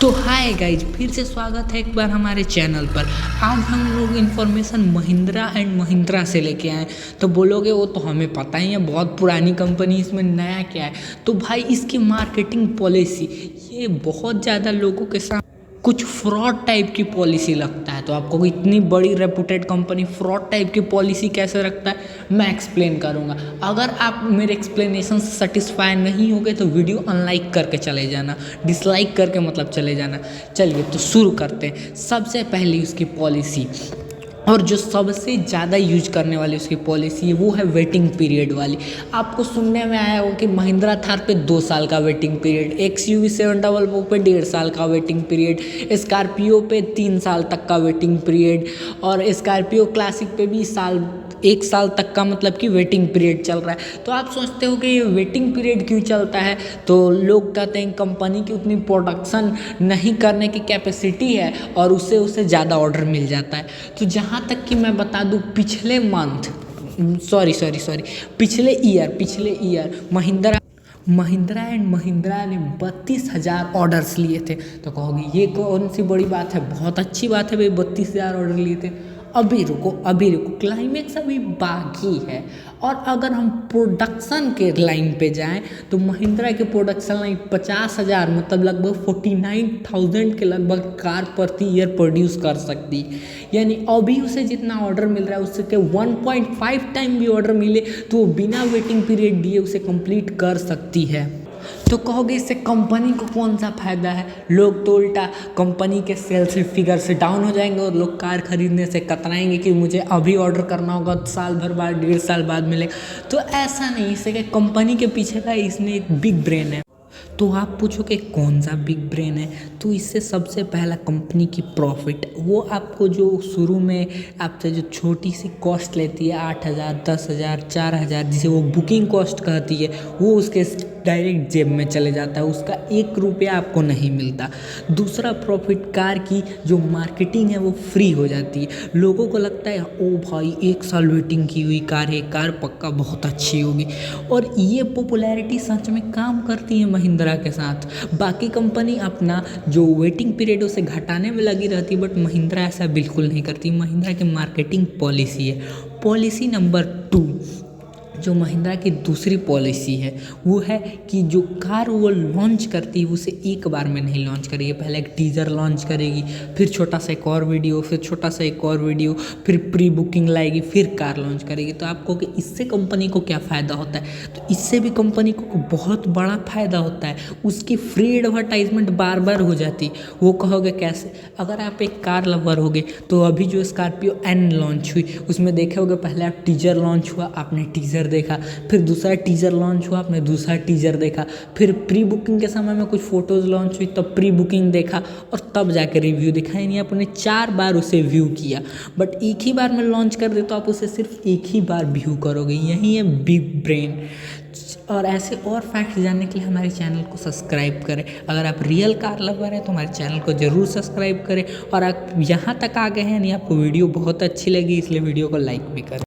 तो hi guys, फिर से स्वागत है एक बार हमारे चैनल पर। आज हम लोग इन्फॉर्मेशन महिंद्रा एंड महिंद्रा से लेके आए। तो बोलोगे वो तो हमें पता ही है, बहुत पुरानी कंपनी, इसमें नया क्या है। तो भाई इसकी मार्केटिंग पॉलिसी ये बहुत ज़्यादा लोगों के साथ कुछ फ्रॉड टाइप की पॉलिसी लगता है। तो आपको इतनी बड़ी रेपुटेड कंपनी फ्रॉड टाइप की पॉलिसी कैसे रखता है मैं एक्सप्लेन करूंगा। अगर आप मेरे एक्सप्लेनेशन से सेटिस्फाई नहीं होगे तो वीडियो अनलाइक करके चले जाना, डिसलाइक करके मतलब चले जाना। चलिए तो शुरू करते हैं। सबसे पहली उसकी पॉलिसी और जो सबसे ज़्यादा यूज करने वाली उसकी पॉलिसी है वो है वेटिंग पीरियड वाली। आपको सुनने में आया होगा कि महिंद्रा थार पे 2 साल का वेटिंग पीरियड, XUV 700 पे 1.5 साल का वेटिंग पीरियड, स्कॉर्पियो पे 3 साल तक का वेटिंग पीरियड और स्कॉर्पियो क्लासिक पे भी 1 साल तक का मतलब कि वेटिंग पीरियड चल रहा है। तो आप सोचते हो कि ये वेटिंग पीरियड क्यों चलता है। तो लोग कहते हैं कंपनी की उतनी प्रोडक्शन नहीं करने की कैपेसिटी है और उससे ज़्यादा ऑर्डर मिल जाता है। तो जहाँ तक कि मैं बता दूँ पिछले ईयर महिंद्रा एंड महिंद्रा ने 32,000 ऑर्डर्स लिए थे। तो कहोगे ये कौन सी बड़ी बात है, बहुत अच्छी बात है भाई, 32,000 ऑर्डर लिए थे। अभी रुको क्लाइमेक्स अभी बाकी है। और अगर हम प्रोडक्शन के लाइन पे जाएं तो महिंद्रा के प्रोडक्शन लाइन 50,000 मतलब लगभग 49,000 के लगभग कार प्रति ईयर प्रोड्यूस कर सकती है। यानी अभी उसे जितना ऑर्डर मिल रहा है उससे के 1.5 टाइम भी ऑर्डर मिले तो वो बिना वेटिंग पीरियड दिए उसे कंप्लीट कर सकती है। तो कहोगे इससे कंपनी को कौन सा फायदा है। लोग तो उल्टा कंपनी के सेल्स फिगर से डाउन हो जाएंगे और लोग कार खरीदने से कतराएंगे कि मुझे अभी ऑर्डर करना होगा, साल भर बाद 1.5 साल बाद मिलेगा। तो ऐसा नहीं, इससे क्या कंपनी के पीछे का इसमें एक बिग ब्रेन है। तो आप पूछोगे कौन सा बिग ब्रेन है। तो इससे सबसे पहला कंपनी की प्रॉफिट, वो आपको जो शुरू में आपसे जो छोटी सी कॉस्ट लेती है 8,000, 10,000, 4,000 जिसे वो बुकिंग कॉस्ट कहती है, वो उसके डायरेक्ट जेब में चले जाता है, उसका 1 रुपया आपको नहीं मिलता। दूसरा प्रॉफिट, कार की जो मार्केटिंग है वो फ्री हो जाती है। लोगों को लगता है ओ भाई 1 साल वेटिंग की हुई कार है, कार पक्का बहुत अच्छी होगी। और ये पॉपुलैरिटी सच में काम करती है महिंद्रा के साथ। बाकी कंपनी अपना जो वेटिंग पीरियड उसे घटाने में लगी रहती है, बट महिंद्रा ऐसा बिल्कुल नहीं करती। महिंद्रा की मार्केटिंग पॉलिसी है। पॉलिसी नंबर 2 जो महिंद्रा की दूसरी पॉलिसी है वो है कि जो कार वो लॉन्च करती है उसे एक बार में नहीं लॉन्च करेगी। पहले एक टीज़र लॉन्च करेगी, फिर छोटा सा एक और वीडियो, फिर छोटा सा एक और वीडियो, फिर प्री बुकिंग लाएगी, फिर कार लॉन्च करेगी। तो आपको कि इससे कंपनी को क्या फ़ायदा होता है। तो इससे भी कंपनी को बहुत बड़ा फ़ायदा होता है। उसकी फ्री एडवर्टाइजमेंट बार बार हो जाती है। वो कहोगे कैसे। अगर आप एक कार लवर होगे तो अभी जो स्कॉर्पियो एन लॉन्च हुई उसमें देखे होगे, पहले आप टीज़र लॉन्च हुआ आपने टीज़र देखा, फिर दूसरा टीज़र लॉन्च हुआ आपने दूसरा टीज़र देखा, फिर प्री बुकिंग के समय में कुछ फ़ोटोज़ लॉन्च हुई तब प्री बुकिंग देखा और तब जाके रिव्यू देखा। यानी आपने 4 बार उसे व्यू किया। बट एक ही बार में लॉन्च कर दे तो आप उसे सिर्फ एक ही बार व्यू करोगे। यही है बिग ब्रेन। और ऐसे और फैक्ट्स जानने के लिए हमारे चैनल को सब्सक्राइब करें। अगर आप रियल कार लवर हैं तो हमारे चैनल को ज़रूर सब्सक्राइब करें। और आप यहाँ तक आ गए हैं यानी आपको वीडियो बहुत अच्छी लगी, इसलिए वीडियो को लाइक भी करें।